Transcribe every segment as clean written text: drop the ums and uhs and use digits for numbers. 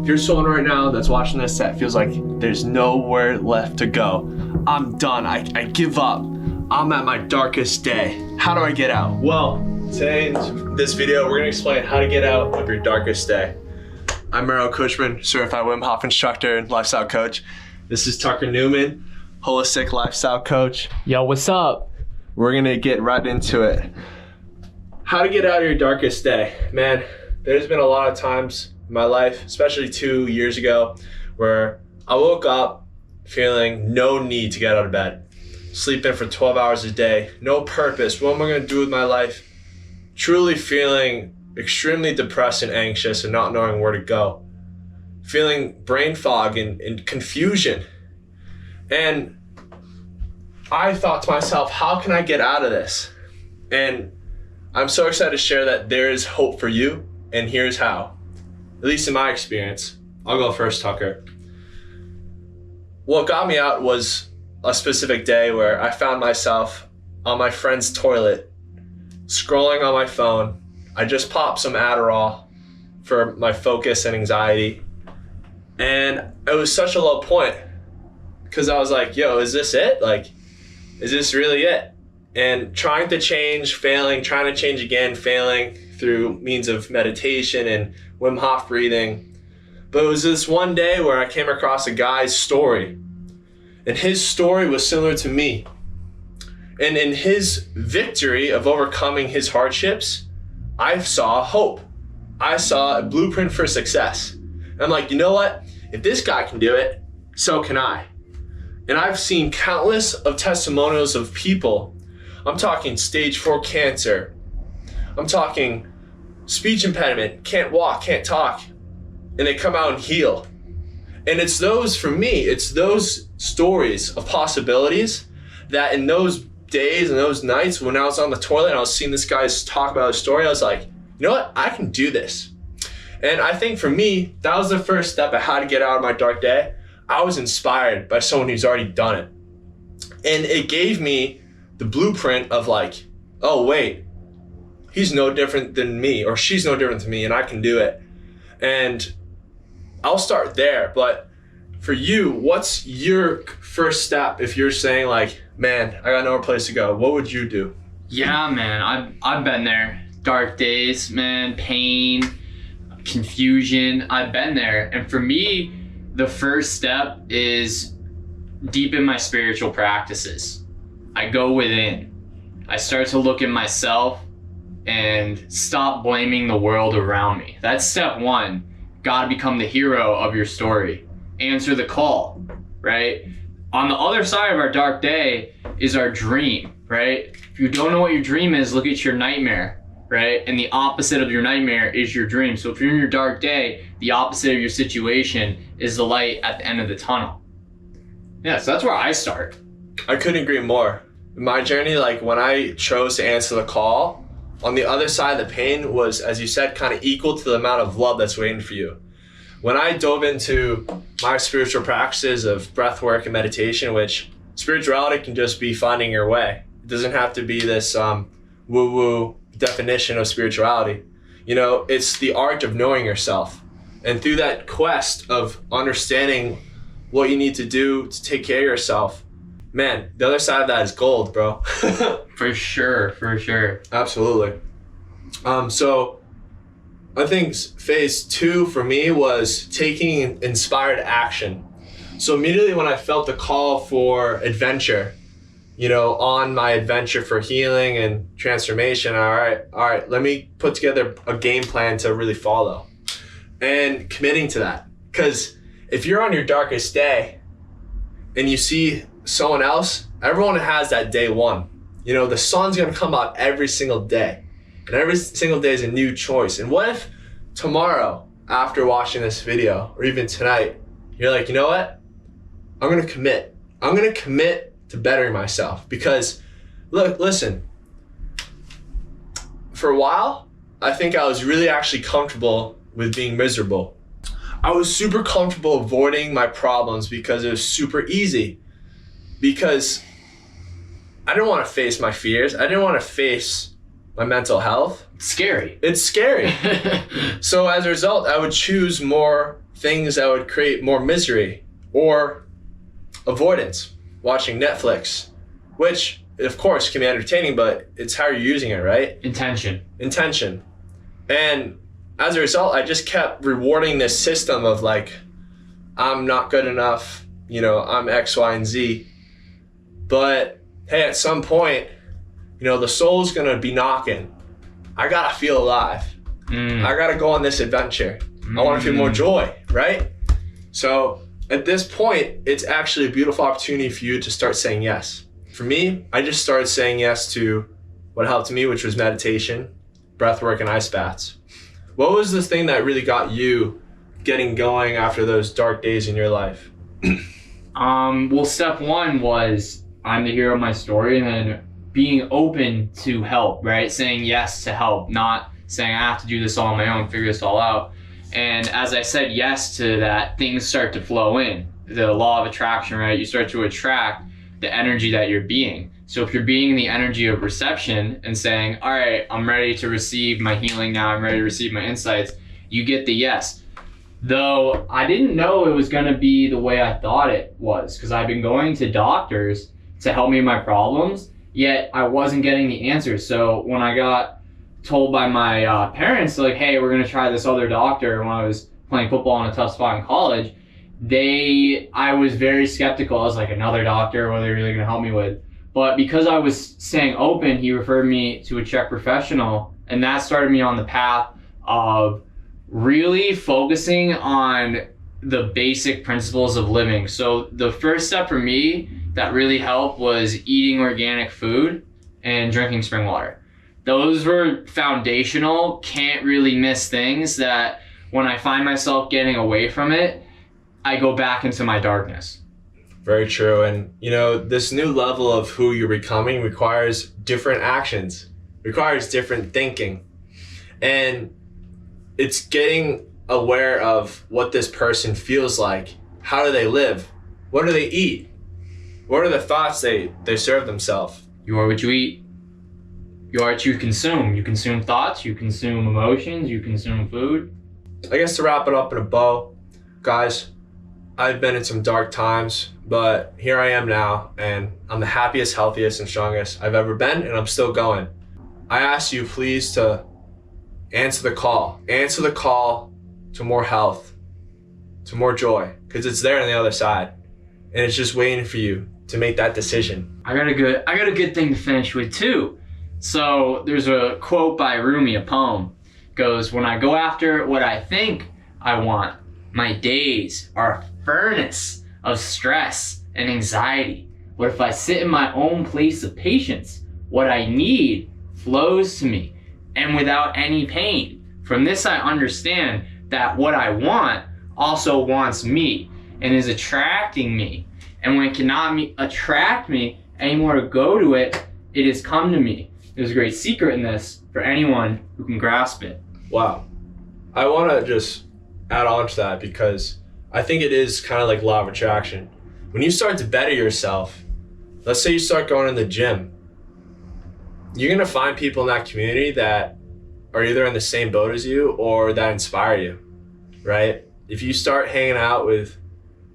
If you're someone right now that's watching this that feels like there's nowhere left to go, I'm done, I give up, I'm at my darkest day, how do I get out? Well, today in this video, we're gonna explain how to get out of your darkest day. I'm Merrill Cushman, certified Wim Hof instructor and lifestyle coach. This is Tucker Newman, holistic lifestyle coach. Yo, what's up? We're gonna get right into it. How to get out of your darkest day. Man, there's been a lot of times in my life, especially 2 years ago, where I woke up feeling no need to get out of bed. Sleeping for 12 hours a day, no purpose. What am I gonna do with my life? Truly feeling extremely depressed and anxious and not knowing where to go. Feeling brain fog and confusion. And I thought to myself, how can I get out of this? And I'm so excited to share that there is hope for you, and here's how. At least in my experience. I'll go first, Tucker. What got me out was a specific day where I found myself on my friend's toilet, scrolling on my phone. I just popped some Adderall for my focus and anxiety. And it was such a low point because I was like, yo, is this it? Like, is this really it? And trying to change, failing, trying to change again, failing through means of meditation and Wim Hof breathing. But it was this one day where I came across a guy's story, and his story was similar to me. And in his victory of overcoming his hardships, I saw hope. I saw a blueprint for success. And I'm like, you know what? If this guy can do it, so can I. And I've seen countless of testimonials of people. I'm talking stage 4 cancer. I'm talking speech impediment, can't walk, can't talk. And they come out and heal. And it's those, for me, it's those stories of possibilities that in those days and those nights when I was on the toilet and I was seeing this guy talk about his story, I was like, you know what? I can do this. And I think for me, that was the first step of how to get out of my dark day. I was inspired by someone who's already done it. And it gave me the blueprint of like, oh wait, he's no different than me, or she's no different than me, and I can do it. And I'll start there, but for you, what's your first step if you're saying like, man, I got nowhere place to go? What would you do? Yeah, man, I've been there. Dark days, man, pain, confusion, I've been there. And for me, the first step is deepen my spiritual practices. I go within. I start to look at myself and stop blaming the world around me. That's step one. Gotta become the hero of your story. Answer the call, right? On the other side of our dark day is our dream, right? If you don't know what your dream is, look at your nightmare, right? And the opposite of your nightmare is your dream. So if you're in your dark day, the opposite of your situation is the light at the end of the tunnel. Yeah, so that's where I start. I couldn't agree more. My journey, like when I chose to answer the call, on the other side of the pain was, as you said, kind of equal to the amount of love that's waiting for you. When I dove into my spiritual practices of breath work and meditation, which spirituality can just be finding your way. It doesn't have to be this woo-woo definition of spirituality. You know, it's the art of knowing yourself. And through that quest of understanding what you need to do to take care of yourself, man, the other side of that is gold, bro. For sure, for sure. Absolutely. So I think phase 2 for me was taking inspired action. So immediately when I felt the call for adventure, you know, on my adventure for healing and transformation, all right, let me put together a game plan to really follow and committing to that. Because if you're on your darkest day and you see someone else, everyone has that day one. You know, the sun's gonna come out every single day, and every single day is a new choice. And what if tomorrow, after watching this video, or even tonight, you're like, you know what? I'm gonna commit. I'm gonna commit to bettering myself. Because look, listen, for a while, I think I was really actually comfortable with being miserable. I was super comfortable avoiding my problems because it was super easy. Because I didn't want to face my fears. I didn't want to face my mental health. Scary. It's scary. So as a result, I would choose more things that would create more misery or avoidance, watching Netflix, which of course can be entertaining, but it's how you're using it, right? Intention. And as a result, I just kept rewarding this system of like, I'm not good enough, I'm X, Y, and Z. But hey, at some point, the soul's gonna be knocking. I gotta feel alive. I gotta go on this adventure. I wanna feel more joy, right? So at this point, it's actually a beautiful opportunity for you to start saying yes. For me, I just started saying yes to what helped me, which was meditation, breath work, and ice baths. What was the thing that really got you getting going after those dark days in your life? Well, step one was I'm the hero of my story, and then being open to help, right? Saying yes to help, not saying I have to do this all on my own, figure this all out. And as I said yes to that, things start to flow in. The law of attraction, right? You start to attract the energy that you're being. So if you're being the energy of reception and saying, all right, I'm ready to receive my healing now, I'm ready to receive my insights, you get the yes. Though I didn't know it was gonna be the way I thought it was, because I've been going to doctors to help me with my problems, yet I wasn't getting the answers. So when I got told by my parents, like, hey, we're gonna try this other doctor when I was playing football in a tough spot in college, I was very skeptical. I was like, another doctor, what are they really gonna help me with? But because I was staying open, he referred me to a Czech professional, and that started me on the path of really focusing on the basic principles of living. So the first step for me that really helped was eating organic food and drinking spring water. Those were foundational, can't really miss things that when I find myself getting away from it, I go back into my darkness. Very true. And this new level of who you're becoming requires different actions, requires different thinking. And it's getting aware of what this person feels like. How do they live? What do they eat? What are the thoughts they serve themselves? You are what you eat. You are what you consume. You consume thoughts, you consume emotions, you consume food. I guess to wrap it up in a bow, guys, I've been in some dark times, but here I am now, and I'm the happiest, healthiest, and strongest I've ever been, and I'm still going. I ask you please to answer the call. Answer the call to more health, to more joy, because it's there on the other side, and it's just waiting for you to make that decision. I got a good thing to finish with too. So there's a quote by Rumi, a poem. It goes, when I go after what I think I want, my days are a furnace of stress and anxiety. What if I sit in my own place of patience? What I need flows to me, and without any pain. From this I understand that what I want also wants me and is attracting me. And when it cannot attract me anymore to go to it, it has come to me. There's a great secret in this for anyone who can grasp it. Wow. I want to just add on to that because I think it is kind of like law of attraction. When you start to better yourself, let's say you start going to the gym, you're going to find people in that community that are either in the same boat as you or that inspire you, right? If you start hanging out with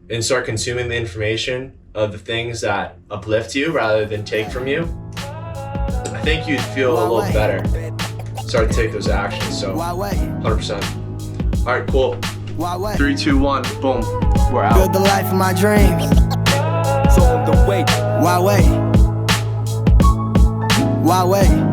and start consuming the information of the things that uplift you rather than take from you, I think you'd feel a little better. Start to take those actions. So 100%. All right, cool. 3, 2, 1, boom. We're out. Build the life of my dreams. So on the way. Why wait? Why wait?